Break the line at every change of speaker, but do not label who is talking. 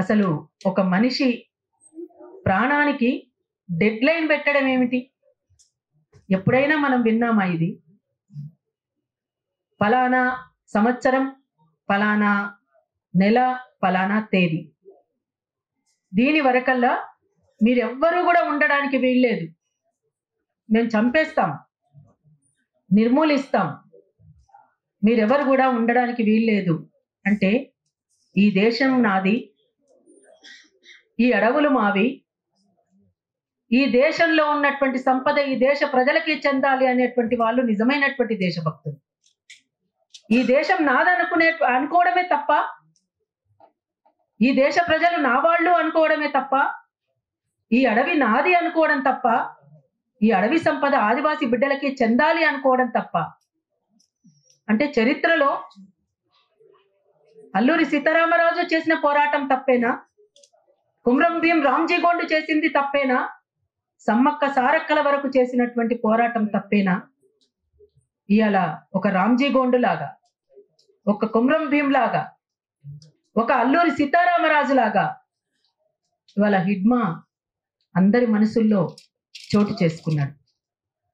అసలు ఒక మనిషి ప్రాణానికి డెడ్ లైన్ పెట్టడం ఏమిటి? ఎప్పుడైనా మనం విన్నామా ఇది? ఫలానా సంవత్సరం, ఫలానా నెల, ఫలానా తేదీ, దీని వరకల్లా మీరెవ్వరూ కూడా ఉండడానికి వీల్లేదు, మేము చంపేస్తాం, నిర్మూలిస్తాం, మీరెవరు కూడా ఉండడానికి వీల్లేదు అంటే ఈ దేశం నాది, ఈ అడవులు మావి, ఈ దేశంలో ఉన్నటువంటి సంపద ఈ దేశ ప్రజలకి చెందాలి అనేటువంటి వాళ్ళు నిజమైనటువంటి దేశభక్తులు. ఈ దేశం అనుకోవడమే తప్ప, ఈ దేశ ప్రజలు నా వాళ్ళు అనుకోవడమే తప్ప, ఈ అడవి నాది అనుకోవడం తప్ప, ఈ అడవి సంపద ఆదివాసీ బిడ్డలకి చెందాలి అనుకోవడం తప్ప. అంటే చరిత్రలో అల్లూరి సీతారామరాజు చేసిన పోరాటం తప్పేనా? కుమ్రం భీం రామ్జీ గోండు చేసింది తప్పేనా? సమ్మక్క సారక్కల వరకు చేసినటువంటి పోరాటం తప్పేనా? ఇవాళ ఒక రామ్జీ గోండు లాగా, ఒక కుమ్రం భీం లాగా, ఒక అల్లూరి సీతారామరాజు లాగా ఇవాళ హిడ్మా అందరి మనసుల్లో చోటు చేసుకున్నాడు.